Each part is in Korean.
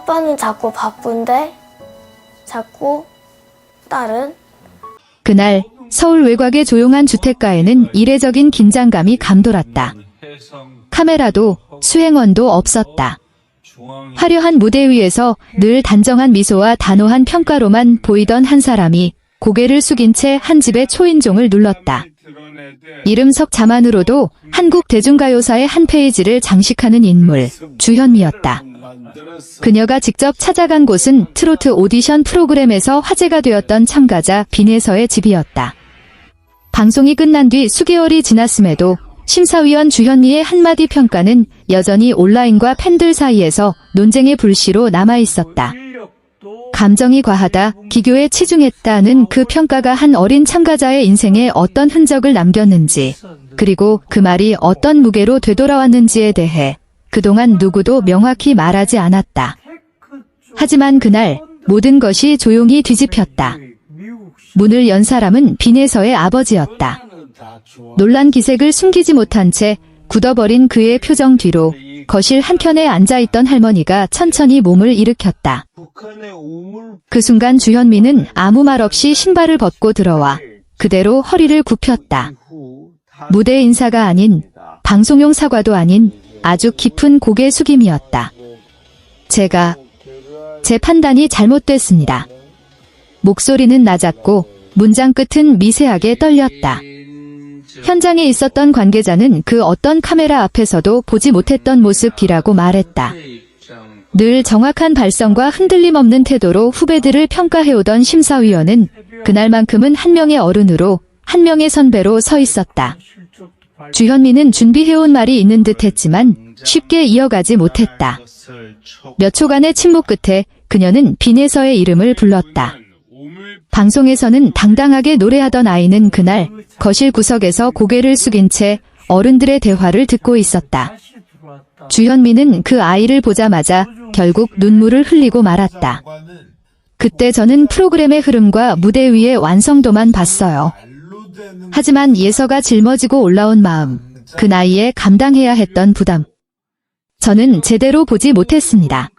아빠는 자꾸 바쁜데 자꾸 딸은 그날 서울 외곽의 조용한 주택가에는 이례적인 긴장감이 감돌았다. 카메라도 수행원도 없었다. 화려한 무대 위에서 늘 단정한 미소와 단호한 평가로만 보이던 한 사람이 고개를 숙인 채 한 집의 초인종을 눌렀다. 이름 석 자만으로도 한국 대중가요사의 한 페이지를 장식하는 인물, 주현미였다. 그녀가 직접 찾아간 곳은 트로트 오디션 프로그램에서 화제가 되었던 참가자 빈에서의 집이었다. 방송이 끝난 뒤 수개월이 지났음에도 심사위원 주현미의 한마디 평가는 여전히 온라인과 팬들 사이에서 논쟁의 불씨로 남아있었다. 감정이 과하다, 기교에 치중했다는 그 평가가 한 어린 참가자의 인생에 어떤 흔적을 남겼는지, 그리고 그 말이 어떤 무게로 되돌아왔는지에 대해 그동안 누구도 명확히 말하지 않았다. 하지만 그날 모든 것이 조용히 뒤집혔다. 문을 연 사람은 빈에서의 아버지였다. 놀란 기색을 숨기지 못한 채 굳어버린 그의 표정 뒤로 거실 한켠에 앉아있던 할머니가 천천히 몸을 일으켰다. 그 순간 주현미는 아무 말 없이 신발을 벗고 들어와 그대로 허리를 굽혔다. 무대 인사가 아닌, 방송용 사과도 아닌 아주 깊은 고개 숙임이었다. 제 판단이 잘못됐습니다. 목소리는 낮았고 문장 끝은 미세하게 떨렸다. 현장에 있었던 관계자는 그 어떤 카메라 앞에서도 보지 못했던 모습이라고 말했다. 늘 정확한 발성과 흔들림 없는 태도로 후배들을 평가해오던 심사위원은 그날만큼은 한 명의 어른으로, 한 명의 선배로 서 있었다. 주현미는 준비해온 말이 있는 듯 했지만 쉽게 이어가지 못했다. 몇 초간의 침묵 끝에 그녀는 빈에서의 이름을 불렀다. 방송에서는 당당하게 노래하던 아이는 그날 거실 구석에서 고개를 숙인 채 어른들의 대화를 듣고 있었다. 주현미는 그 아이를 보자마자 결국 눈물을 흘리고 말았다. 그때 저는 프로그램의 흐름과 무대 위의 완성도만 봤어요. 하지만 예서가 짊어지고 올라온 마음, 그 나이에 감당해야 했던 부담, 저는 제대로 보지 못했습니다.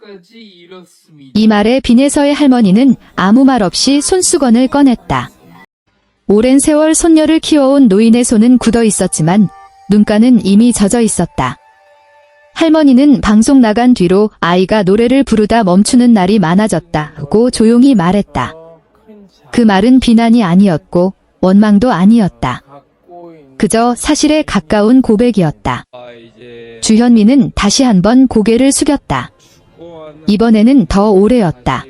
이 말에 빈에서의 할머니는 아무 말 없이 손수건을 꺼냈다. 오랜 세월 손녀를 키워온 노인의 손은 굳어 있었지만 눈가는 이미 젖어 있었다. 할머니는 방송 나간 뒤로 아이가 노래를 부르다 멈추는 날이 많아졌다고 조용히 말했다. 그 말은 비난이 아니었고 원망도 아니었다. 그저 사실에 가까운 고백이었다. 주현미는 다시 한번 고개를 숙였다. 이번에는 더 오래였다.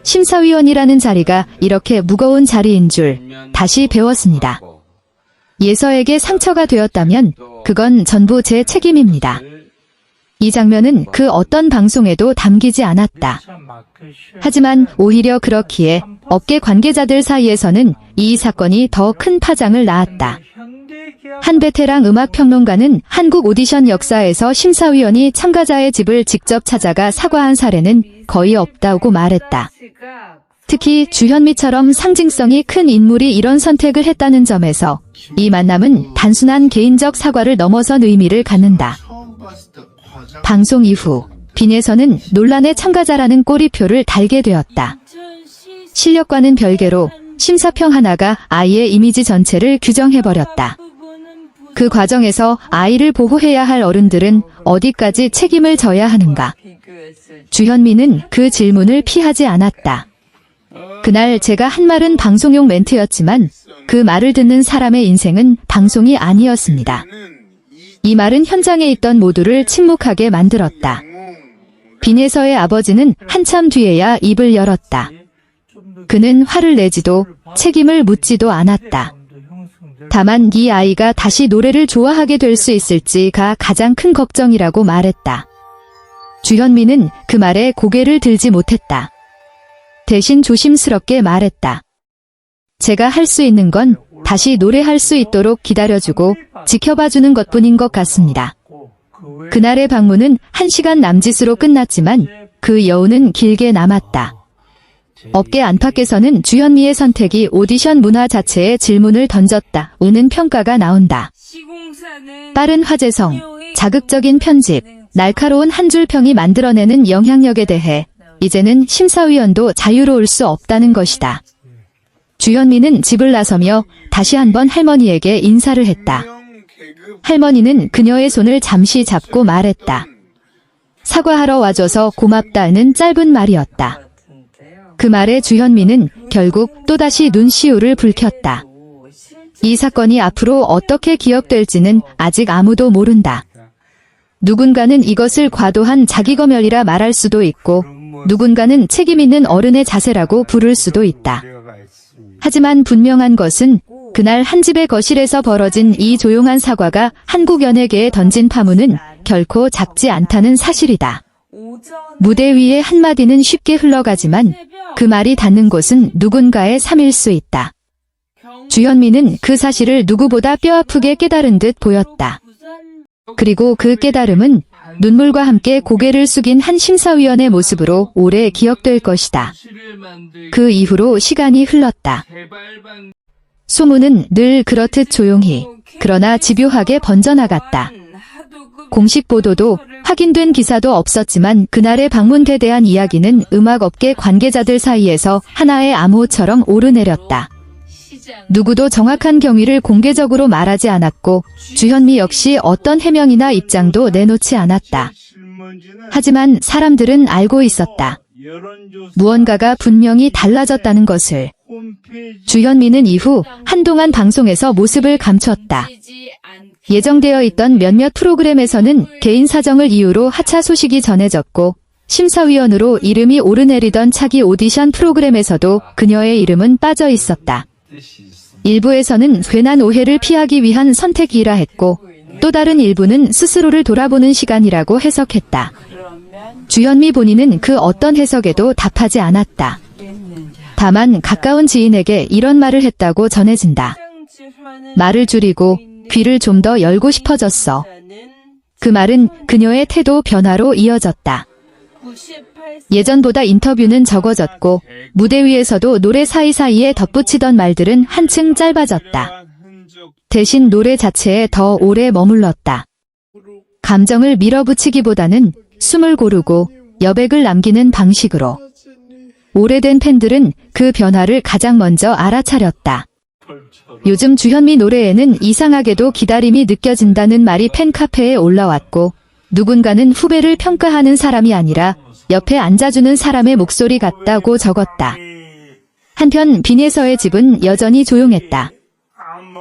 심사위원이라는 자리가 이렇게 무거운 자리인 줄 다시 배웠습니다. 예서에게 상처가 되었다면 그건 전부 제 책임입니다. 이 장면은 그 어떤 방송에도 담기지 않았다. 하지만 오히려 그렇기에 업계 관계자들 사이에서는 이 사건이 더 큰 파장을 낳았다. 한 베테랑 음악평론가는 한국 오디션 역사에서 심사위원이 참가자의 집을 직접 찾아가 사과한 사례는 거의 없다고 말했다. 특히 주현미처럼 상징성이 큰 인물이 이런 선택을 했다는 점에서 이 만남은 단순한 개인적 사과를 넘어선 의미를 갖는다. 방송 이후 빈에서는 논란의 참가자라는 꼬리표를 달게 되었다. 실력과는 별개로 심사평 하나가 아이의 이미지 전체를 규정해버렸다. 그 과정에서 아이를 보호해야 할 어른들은 어디까지 책임을 져야 하는가? 주현미는 그 질문을 피하지 않았다. 그날 제가 한 말은 방송용 멘트였지만 그 말을 듣는 사람의 인생은 방송이 아니었습니다. 이 말은 현장에 있던 모두를 침묵하게 만들었다. 빈에서의 아버지는 한참 뒤에야 입을 열었다. 그는 화를 내지도 책임을 묻지도 않았다. 다만 이 아이가 다시 노래를 좋아하게 될 수 있을지가 가장 큰 걱정이라고 말했다. 주현미는 그 말에 고개를 들지 못했다. 대신 조심스럽게 말했다. 제가 할 수 있는 건 다시 노래할 수 있도록 기다려주고 지켜봐주는 것뿐인 것 같습니다. 그날의 방문은 1시간 남짓으로 끝났지만 그 여운은 길게 남았다. 업계 안팎에서는 주현미의 선택이 오디션 문화 자체에 질문을 던졌다는 평가가 나온다. 빠른 화제성, 자극적인 편집, 날카로운 한 줄 평이 만들어내는 영향력에 대해 이제는 심사위원도 자유로울 수 없다는 것이다. 주현미는 집을 나서며 다시 한번 할머니에게 인사를 했다. 할머니는 그녀의 손을 잠시 잡고 말했다. 사과하러 와줘서 고맙다는 짧은 말이었다. 그 말에 주현미는 결국 또다시 눈시울을 붉혔다. 이 사건이 앞으로 어떻게 기억될지는 아직 아무도 모른다. 누군가는 이것을 과도한 자기검열이라 말할 수도 있고 누군가는 책임있는 어른의 자세라고 부를 수도 있다. 하지만 분명한 것은 그날 한 집의 거실에서 벌어진 이 조용한 사과가 한국 연예계에 던진 파문은 결코 작지 않다는 사실이다. 무대 위의 한마디는 쉽게 흘러가지만 그 말이 닿는 곳은 누군가의 삶일 수 있다. 주현미는 그 사실을 누구보다 뼈아프게 깨달은 듯 보였다. 그리고 그 깨달음은 눈물과 함께 고개를 숙인 한 심사위원의 모습으로 오래 기억될 것이다. 그 이후로 시간이 흘렀다. 소문은 늘 그렇듯 조용히, 그러나 집요하게 번져나갔다. 공식 보도도 확인된 기사도 없었지만 그날의 방문에 대한 이야기는 음악업계 관계자들 사이에서 하나의 암호처럼 오르내렸다. 누구도 정확한 경위를 공개적으로 말하지 않았고 주현미 역시 어떤 해명이나 입장도 내놓지 않았다. 하지만 사람들은 알고 있었다. 무언가가 분명히 달라졌다는 것을. 주현미는 이후 한동안 방송에서 모습을 감췄다. 예정되어 있던 몇몇 프로그램에서는 개인 사정을 이유로 하차 소식이 전해졌고 심사위원으로 이름이 오르내리던 차기 오디션 프로그램에서도 그녀의 이름은 빠져 있었다. 일부에서는 괜한 오해를 피하기 위한 선택이라 했고 또 다른 일부는 스스로를 돌아보는 시간이라고 해석했다. 주현미 본인은 그 어떤 해석에도 답하지 않았다. 다만 가까운 지인에게 이런 말을 했다고 전해진다. 말을 줄이고 귀를 좀 더 열고 싶어졌어. 그 말은 그녀의 태도 변화로 이어졌다. 예전보다 인터뷰는 적어졌고 무대 위에서도 노래 사이사이에 덧붙이던 말들은 한층 짧아졌다. 대신 노래 자체에 더 오래 머물렀다. 감정을 밀어붙이기보다는 숨을 고르고 여백을 남기는 방식으로. 오래된 팬들은 그 변화를 가장 먼저 알아차렸다. 요즘 주현미 노래에는 이상하게도 기다림이 느껴진다는 말이 팬카페에 올라왔고 누군가는 후배를 평가하는 사람이 아니라 옆에 앉아주는 사람의 목소리 같다고 적었다. 한편 빈에서의 집은 여전히 조용했다.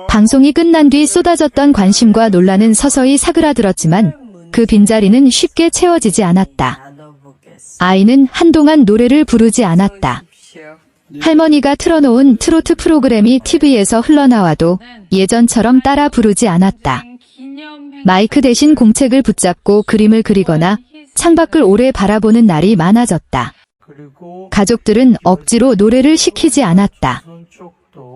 방송이 끝난 뒤 쏟아졌던 관심과 논란은 서서히 사그라들었지만 그 빈자리는 쉽게 채워지지 않았다. 아이는 한동안 노래를 부르지 않았다. 할머니가 틀어놓은 트로트 프로그램이 TV에서 흘러나와도 예전처럼 따라 부르지 않았다. 마이크 대신 공책을 붙잡고 그림을 그리거나 창밖을 오래 바라보는 날이 많아졌다. 가족들은 억지로 노래를 시키지 않았다.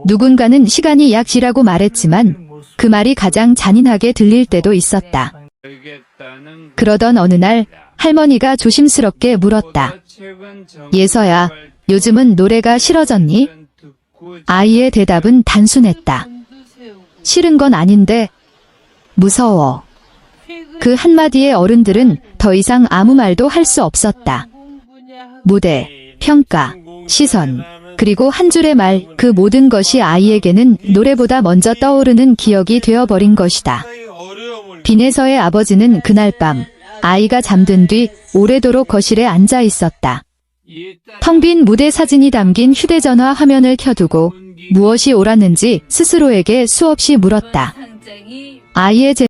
누군가는 시간이 약이라고 말했지만 그 말이 가장 잔인하게 들릴 때도 있었다. 그러던 어느 날 할머니가 조심스럽게 물었다. 예서야, 요즘은 노래가 싫어졌니? 아이의 대답은 단순했다. 싫은 건 아닌데 무서워. 그 한마디에 어른들은 더 이상 아무 말도 할 수 없었다. 무대, 평가, 시선, 그리고 한 줄의 말, 그 모든 것이 아이에게는 노래보다 먼저 떠오르는 기억이 되어버린 것이다. 빈에서의 아버지는 그날 밤 아이가 잠든 뒤 오래도록 거실에 앉아 있었다. 텅 빈 무대 사진이 담긴 휴대전화 화면을 켜두고 무엇이 옳았는지 스스로에게 수없이 물었다. 아이의